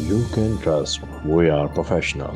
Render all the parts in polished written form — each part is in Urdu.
you can trust. We are professional.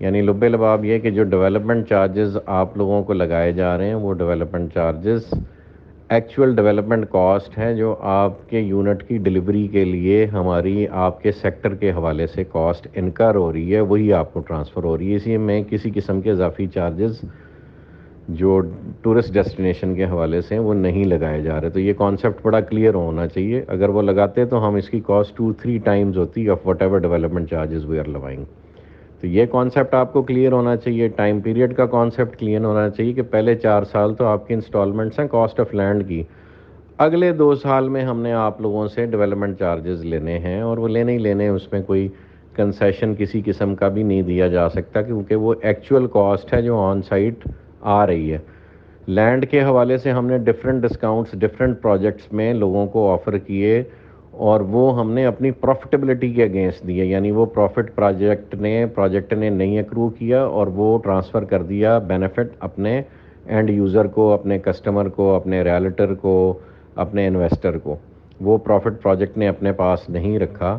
یعنی لب لباب یہ کہ جو ڈیولپمنٹ چارجز آپ لوگوں کو لگائے جا رہے ہیں وہ development charges actual development cost ہے جو آپ کے یونٹ کی ڈلیوری کے لیے ہماری آپ کے سیکٹر کے حوالے سے کاسٹ انکر ہو رہی ہے وہی آپ کو ٹرانسفر ہو رہی ہے. اسی میں کسی قسم کے اضافی چارجز جو ٹورسٹ ڈیسٹینیشن کے حوالے سے وہ نہیں لگائے جا رہے. تو یہ کانسیپٹ بڑا کلیئر ہونا چاہیے. اگر وہ لگاتے تو ہم اس کی کاسٹ 2-3 ٹائمز ہوتی of whatever development charges we are allowing. تو یہ کانسیپٹ آپ کو کلیئر ہونا چاہیے. ٹائم پیریڈ کا کانسیپٹ کلیئر ہونا چاہیے کہ پہلے 4 سال تو آپ کی انسٹالمنٹس ہیں کاسٹ آف لینڈ کی. اگلے 2 سال میں ہم نے آپ لوگوں سے ڈیولپمنٹ چارجز لینے ہیں اور وہ لینے ہی لینے, اس میں کوئی کنسیشن کسی قسم کا بھی نہیں دیا جا سکتا کیونکہ وہ ایکچوئل کاسٹ ہے جو آن سائٹ آ رہی ہے. لینڈ کے حوالے سے ہم نے ڈفرینٹ ڈسکاؤنٹس ڈفرینٹ پروجیکٹس میں لوگوں کو آفر کیے اور وہ ہم نے اپنی پروفٹیبلٹی کے اگینسٹ دیے. یعنی وہ پروفٹ پروجیکٹ نے نہیں اکرو کیا اور وہ ٹرانسفر کر دیا بینیفٹ اپنے اینڈ یوزر کو, اپنے کسٹمر کو, اپنے ریالٹر کو, اپنے انویسٹر کو. وہ پروفٹ پروجیکٹ نے اپنے پاس نہیں رکھا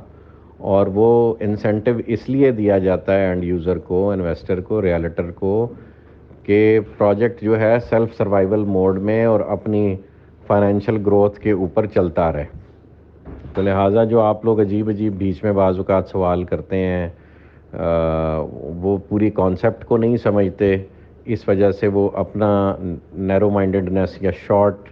اور وہ انسینٹو اس لیے دیا جاتا ہے اینڈ یوزر کو, انویسٹر کو, ریالٹر کو کہ پروجیکٹ جو ہے سیلف سروائیول موڈ میں اور اپنی فائنینشیل گروتھ کے اوپر چلتا رہے. تو لہٰذا جو آپ لوگ عجیب بیچ میں بعض اوقات سوال کرتے ہیں وہ پوری کانسیپٹ کو نہیں سمجھتے, اس وجہ سے وہ اپنا نیرو مائنڈڈنیس یا شارٹ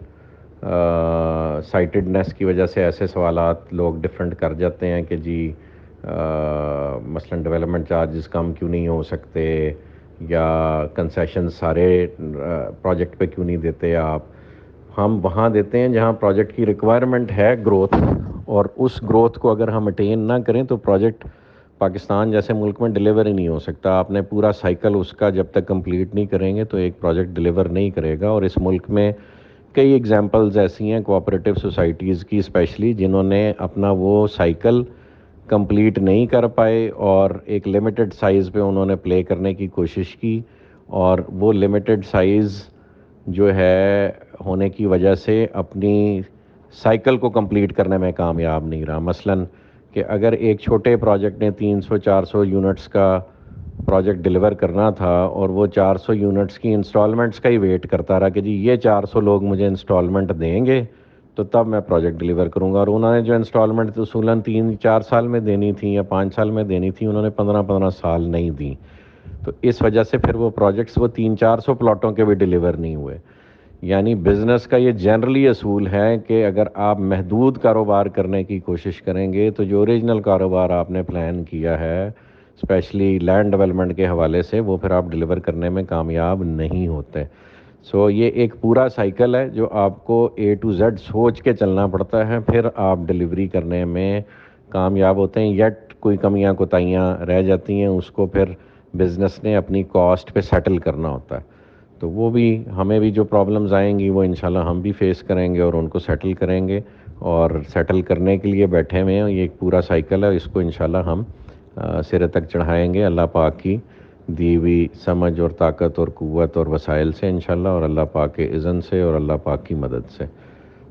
سائٹڈنیس کی وجہ سے ایسے سوالات لوگ ڈیفرنٹ کر جاتے ہیں کہ جی مثلا ڈیولپمنٹ چارجز کم کیوں نہیں ہو سکتے یا کنسیشن سارے پروجیکٹ پہ کیوں نہیں دیتے آپ. ہم وہاں دیتے ہیں جہاں پروجیکٹ کی ریکوائرمنٹ ہے گروتھ, اور اس گروتھ کو اگر ہم اٹین نہ کریں تو پروجیکٹ پاکستان جیسے ملک میں ڈیلیور ہی نہیں ہو سکتا. آپ نے پورا سائیکل اس کا جب تک کمپلیٹ نہیں کریں گے تو ایک پروجیکٹ ڈیلیور نہیں کرے گا. اور اس ملک میں کئی ایگزامپلز ایسی ہیں کوآپریٹیو سوسائٹیز کی اسپیشلی جنہوں نے اپنا وہ سائیکل کمپلیٹ نہیں کر پائے اور ایک لمیٹڈ سائز پہ انہوں نے پلے کرنے کی کوشش کی اور وہ لمیٹڈ سائز جو ہے ہونے کی وجہ سے اپنی سائیکل کو کمپلیٹ کرنے میں کامیاب نہیں رہا. مثلاً کہ اگر ایک چھوٹے پروجیکٹ نے 300-400 یونٹس کا پروجیکٹ ڈیلیور کرنا تھا اور وہ 400 یونٹس کی انسٹالمنٹس کا ہی ویٹ کرتا رہا کہ جی یہ 400 لوگ مجھے انسٹالمنٹ دیں گے تو تب میں پروجیکٹ ڈیلیور کروں گا, اور انہوں نے جو انسٹالمنٹ اصولاً 3-4 سال میں دینی تھی یا 5 سال میں دینی تھی انہوں نے 15 سال نہیں دیں. تو اس وجہ سے پھر وہ پروجیکٹس وہ 300-400 پلاٹوں کے بھی ڈیلیور نہیں ہوئے. یعنی بزنس کا یہ جنرلی اصول ہے کہ اگر آپ محدود کاروبار کرنے کی کوشش کریں گے تو جو اوریجنل کاروبار آپ نے پلان کیا ہے اسپیشلی لینڈ ڈیولپمنٹ کے حوالے سے وہ پھر آپ ڈیلیور کرنے میں کامیاب نہیں ہوتے. سو یہ ایک پورا سائیکل ہے جو آپ کو A to Z سوچ کے چلنا پڑتا ہے, پھر آپ ڈیلیوری کرنے میں کامیاب ہوتے ہیں. یٹ کوئی کمیاں کوتاہیاں رہ جاتی ہیں, اس کو پھر بزنس نے اپنی کاسٹ پہ سیٹل کرنا ہوتا ہے. تو وہ بھی ہمیں بھی جو پرابلمز آئیں گی وہ انشاءاللہ ہم بھی فیس کریں گے اور ان کو سیٹل کریں گے, اور سیٹل کرنے کے لیے بیٹھے ہوئے ہیں. یہ ایک پورا سائیکل ہے, اس کو انشاءاللہ ہم سرے تک چڑھائیں گے اللہ پاک کی دی ہوئی سمجھ اور طاقت اور قوت اور وسائل سے انشاءاللہ, اور اللہ پاک کے اذن سے اور اللہ پاک کی مدد سے.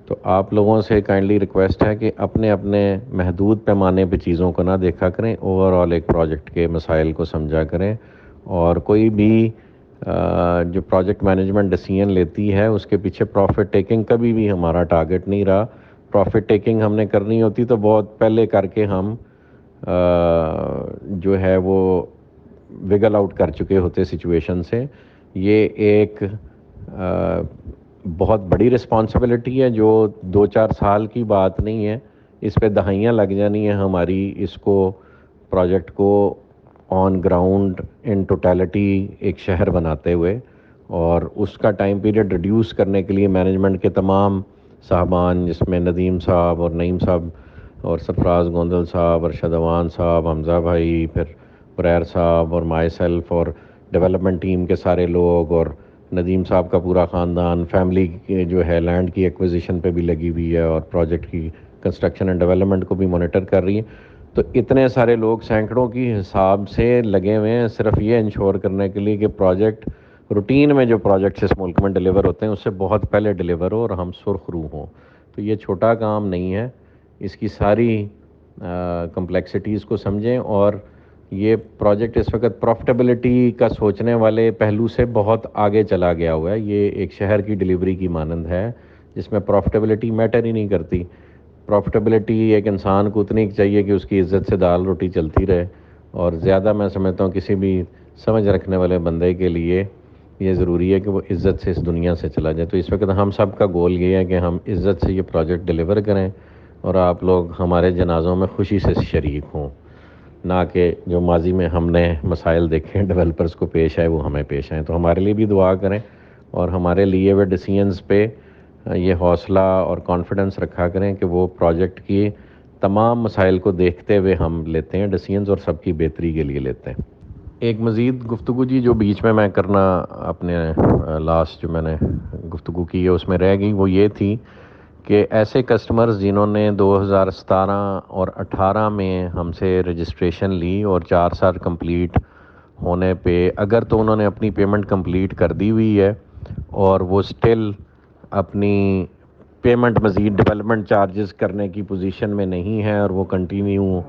تو آپ لوگوں سے کائنڈلی ریکویسٹ ہے کہ اپنے اپنے محدود پیمانے پہ چیزوں کو نہ دیکھا کریں, اوور آل ایک پروجیکٹ کے مسائل کو سمجھا کریں. اور کوئی بھی جو پروجیکٹ مینجمنٹ ڈیسیژن لیتی ہے اس کے پیچھے پروفٹ ٹیکنگ کبھی بھی ہمارا ٹارگٹ نہیں رہا. پروفٹ ٹیکنگ ہم نے کرنی ہوتی تو بہت پہلے کر کے ہم جو ہے وہ وگل آؤٹ کر چکے ہوتے سچویشن سے. یہ ایک بہت بڑی رسپانسبلٹی ہے جو 2-4 سال کی بات نہیں ہے, اس پہ دہائیاں لگ جانی ہیں ہماری اس کو پروجیکٹ کو آن گراؤنڈ ان ٹوٹیلٹی ایک شہر بناتے ہوئے, اور اس کا ٹائم پیریڈ ریڈیوس کرنے کے لیے مینجمنٹ کے تمام صاحبان جس میں ندیم صاحب اور نعیم صاحب اور سرفراز گوندل صاحب, ارشد اوان صاحب, حمزہ بھائی, پھر پریر صاحب اور مائی سیلف اور ڈیولپمنٹ ٹیم کے سارے لوگ اور ندیم صاحب کا پورا خاندان, فیملی جو ہے لینڈ کی ایکوزیشن پہ بھی لگی ہوئی ہے اور پروجیکٹ کی کنسٹرکشن اینڈ ڈیولپمنٹ کو بھی مانیٹر کر رہی ہے. تو اتنے سارے لوگ سینکڑوں کی حساب سے لگے ہوئے ہیں صرف یہ انشور کرنے کے لیے کہ پروجیکٹ روٹین میں جو پروجیکٹس اس ملک میں ڈیلیور ہوتے ہیں اس سے بہت پہلے ڈیلیور ہو اور ہم سرخ روح ہوں. تو یہ چھوٹا کام نہیں ہے, اس کی ساری کمپلیکسٹیز کو سمجھیں اور یہ پروجیکٹ اس وقت پروفٹیبلٹی کا سوچنے والے پہلو سے بہت آگے چلا گیا ہوا ہے. یہ ایک شہر کی ڈیلیوری کی مانند ہے جس میں پروفٹیبلٹی میٹر ہی نہیں کرتی. پروفٹیبلٹی ایک انسان کو اتنی چاہیے کہ اس کی عزت سے دال روٹی چلتی رہے, اور زیادہ میں سمجھتا ہوں کسی بھی سمجھ رکھنے والے بندے کے لیے یہ ضروری ہے کہ وہ عزت سے اس دنیا سے چلا جائے. تو اس وقت ہم سب کا گول یہ ہے کہ ہم عزت سے یہ پروجیکٹ ڈیلیور کریں اور آپ لوگ ہمارے جنازوں میں خوشی سے شریک ہوں, نہ کہ جو ماضی میں ہم نے مسائل دیکھے ڈیولپرز کو پیش آئے وہ ہمیں پیش آئیں. تو ہمارے لیے بھی دعا کریں اور ہمارے لیے وہ ڈیسیژنز پہ یہ حوصلہ اور کانفیڈنس رکھا کریں کہ وہ پروجیکٹ کی تمام مسائل کو دیکھتے ہوئے ہم لیتے ہیں ڈیسیژنز اور سب کی بہتری کے لیے لیتے ہیں. ایک مزید گفتگو جی جو بیچ میں کرنا اپنے لاسٹ جو میں نے گفتگو کی ہے اس میں رہ گئی, وہ یہ تھی کہ ایسے کسٹمرز جنہوں نے 2017 اور 18 میں ہم سے رجسٹریشن لی اور 4 سال کمپلیٹ ہونے پہ اگر تو انہوں نے اپنی پیمنٹ کمپلیٹ کر دی ہوئی ہے اور وہ سٹل اپنی پیمنٹ مزید ڈیولپمنٹ چارجز کرنے کی پوزیشن میں نہیں ہے اور وہ کنٹینیو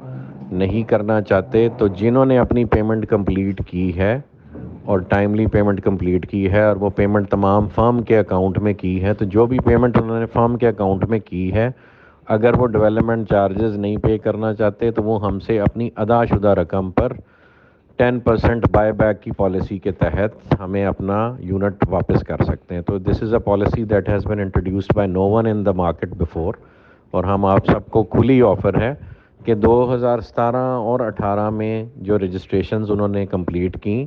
نہیں کرنا چاہتے, تو جنہوں نے اپنی پیمنٹ کمپلیٹ کی ہے اور ٹائملی پیمنٹ کمپلیٹ کی ہے اور وہ پیمنٹ تمام فرم کے اکاؤنٹ میں کی ہے, تو جو بھی پیمنٹ انہوں نے فرم کے اکاؤنٹ میں کی ہے اگر وہ ڈیولپمنٹ چارجز نہیں پے کرنا چاہتے تو وہ ہم سے اپنی ادا شدہ رقم پر 10% بائی بیک کی پالیسی کے تحت ہمیں اپنا یونٹ واپس کر سکتے ہیں. تو this is a policy that has been introduced by no one in the market before, اور ہم آپ سب کو کھلی آفر ہے کہ 2017 اور 18 میں جو رجسٹریشنز انہوں نے کمپلیٹ کی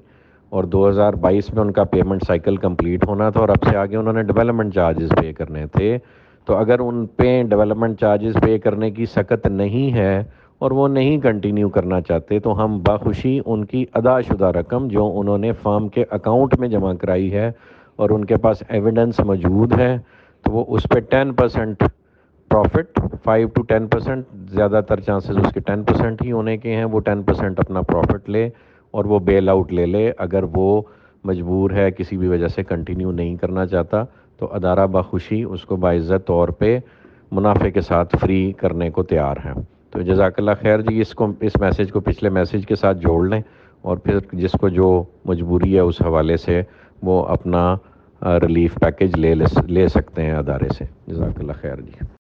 اور 2022 میں ان کا پیمنٹ سائیکل کمپلیٹ ہونا تھا اور اب سے آگے انہوں نے ڈیولپمنٹ چارجز پے کرنے تھے, تو اگر ان پہ ڈیولپمنٹ چارجز پے کرنے کی سخت نہیں ہے اور وہ نہیں کنٹینیو کرنا چاہتے تو ہم بخوشی ان کی ادا شدہ رقم جو انہوں نے فرم کے اکاؤنٹ میں جمع کرائی ہے اور ان کے پاس ایویڈنس موجود ہے تو وہ اس پہ 10% پروفٹ 5 to 10%, زیادہ تر چانسز اس کے 10% ہی ہونے کے ہیں, وہ 10% اپنا پروفٹ لے اور وہ بیل آؤٹ لے لے اگر وہ مجبور ہے کسی بھی وجہ سے کنٹینیو نہیں کرنا چاہتا, تو ادارہ بخوشی اس کو باعزت طور پہ منافع کے ساتھ فری کرنے کو تیار ہے. تو جزاک اللہ خیر جی, اس میسیج کو پچھلے میسیج کے ساتھ جوڑ لیں اور پھر جس کو جو مجبوری ہے اس حوالے سے وہ اپنا ریلیف پیکیج لے سکتے ہیں ادارے سے. جزاک اللہ خیر جی.